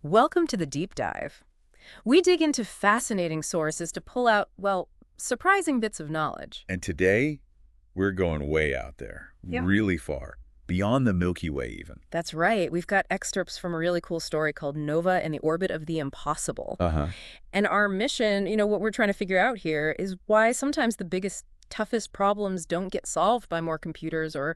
Welcome to the deep dive. We dig into fascinating sources to pull out, well, surprising bits of knowledge. And today, we're going way out there, Yeah. really far, beyond the Milky Way even. That's right. We've got excerpts from a really cool story called Nova and the Orbit of the Impossible. Uh-huh. And our mission, what we're trying to figure out here is why sometimes the biggest, toughest problems don't get solved by more computers or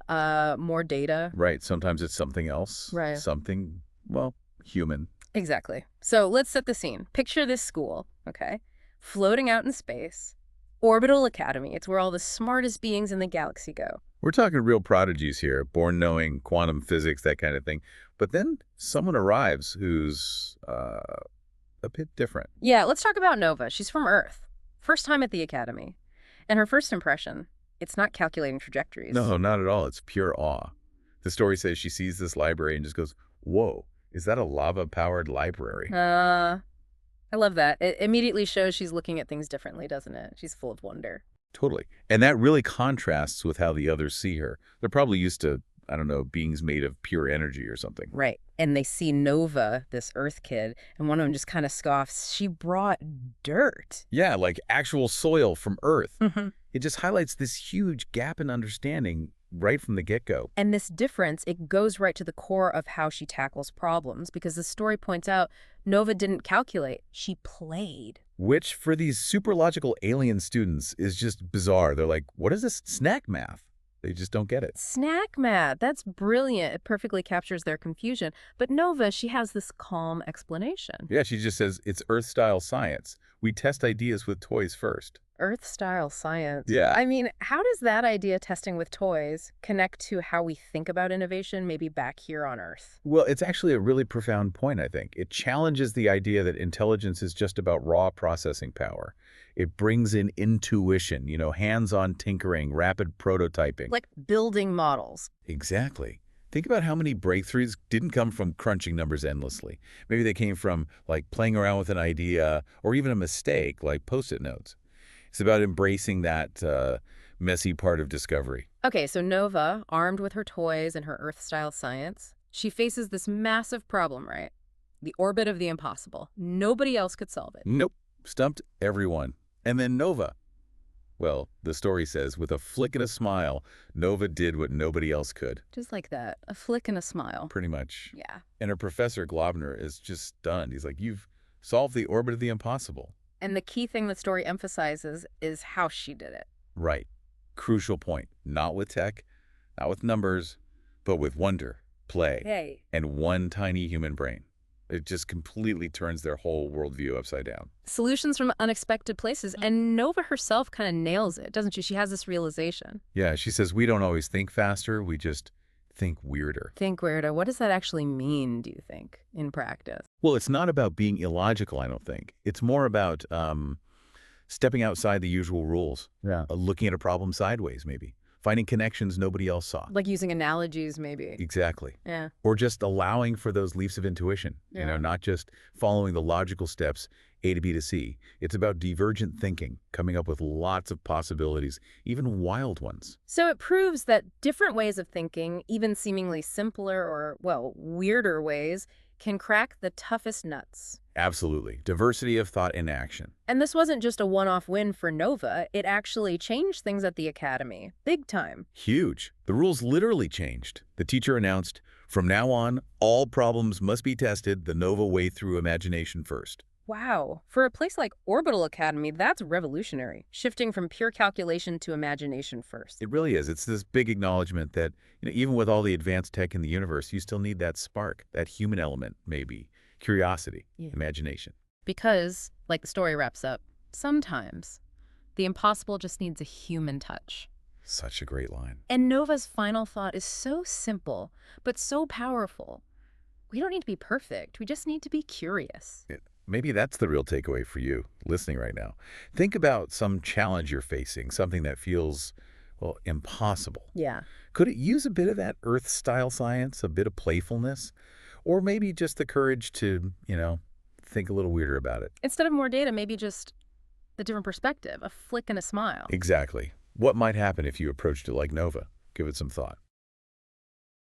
more data. Right. Sometimes it's something else. Right. Something, well, human. Exactly. So let's set the scene. Picture this school, okay? Floating out in space. Orbital Academy. It's where all the smartest beings in the galaxy go. We're talking real prodigies here, born knowing quantum physics, that kind of thing. But then someone arrives who's a bit different. Yeah, let's talk about Nova. She's from Earth. First time at the Academy. And her first impression, it's not calculating trajectories. No, not at all. It's pure awe. The story says she sees this library and just goes, whoa, is that a lava-powered library? I love that. It immediately shows she's looking at things differently, doesn't it? She's full of wonder. Totally. And that really contrasts with how the others see her. They're probably used to, I don't know, beings made of pure energy or something. Right. And they see Nova, this Earth kid, and one of them just kind of scoffs. She brought dirt. Yeah, like actual soil from Earth. Mm-hmm. It just highlights this huge gap in understanding right from the get-go. And this difference, it goes right to the core of how she tackles problems, because the story points out Nova didn't calculate, she played. Which, for these super logical alien students, is just bizarre. They're like, what is this snack math? They just don't get it. Snack math, that's brilliant. It perfectly captures their confusion. But Nova, she has this calm explanation. Yeah, she just says, it's Earth-style science. We test ideas with toys first. Earth-style science. Yeah. I mean, how does that idea, testing with toys, connect to how we think about innovation, maybe back here on Earth? Well, it's actually a really profound point, I think. It challenges the idea that intelligence is just about raw processing power. It brings in intuition, hands-on tinkering, rapid prototyping. Like building models. Exactly. Think about how many breakthroughs didn't come from crunching numbers endlessly. Maybe they came from, playing around with an idea or even a mistake, like Post-it notes. It's about embracing that messy part of discovery. Okay, so Nova, armed with her toys and her Earth-style science, she faces this massive problem, right? The orbit of the impossible. Nobody else could solve it. Nope. Stumped everyone. And then Nova. Well, the story says, with a flick and a smile, Nova did what nobody else could. Just like that. A flick and a smile. Pretty much. Yeah. And her professor, Globner, is just stunned. He's like, you've solved the orbit of the impossible. And the key thing the story emphasizes is how she did it. Right. Crucial point. Not with tech, not with numbers, but with wonder, play, and one tiny human brain. It just completely turns their whole worldview upside down. Solutions from unexpected places. And Nova herself kind of nails it, doesn't she? She has this realization. Yeah, she says, we don't always think faster, we just think weirder. Think weirder. What does that actually mean, do you think, in practice? Well, it's not about being illogical, I don't think. It's more about stepping outside the usual rules. Yeah. Looking at a problem sideways, maybe. Finding connections nobody else saw. Like using analogies, maybe. Exactly. Yeah. Or just allowing for those leaps of intuition. Yeah. Not just following the logical steps, A to B to C. It's about divergent thinking, coming up with lots of possibilities, even wild ones. So it proves that different ways of thinking, even seemingly simpler or, well, weirder ways, can crack the toughest nuts. Absolutely. Diversity of thought in action. And this wasn't just a one-off win for Nova. It actually changed things at the Academy. Big time. Huge. The rules literally changed. The teacher announced, from now on, all problems must be tested the Nova way through imagination first. Wow. For a place like Orbital Academy, that's revolutionary. Shifting from pure calculation to imagination first. It really is. It's this big acknowledgement that even with all the advanced tech in the universe, you still need that spark, that human element, maybe. Curiosity, imagination. Because, like the story wraps up, sometimes the impossible just needs a human touch. Such a great line. And Nova's final thought is so simple, but so powerful. We don't need to be perfect. We just need to be curious. Maybe that's the real takeaway for you listening right now. Think about some challenge you're facing, something that feels, well, impossible. Yeah. Could it use a bit of that Earth-style science, a bit of playfulness? Or maybe just the courage to, think a little weirder about it. Instead of more data, maybe just a different perspective, a flick and a smile. Exactly. What might happen if you approached it like Nova? Give it some thought.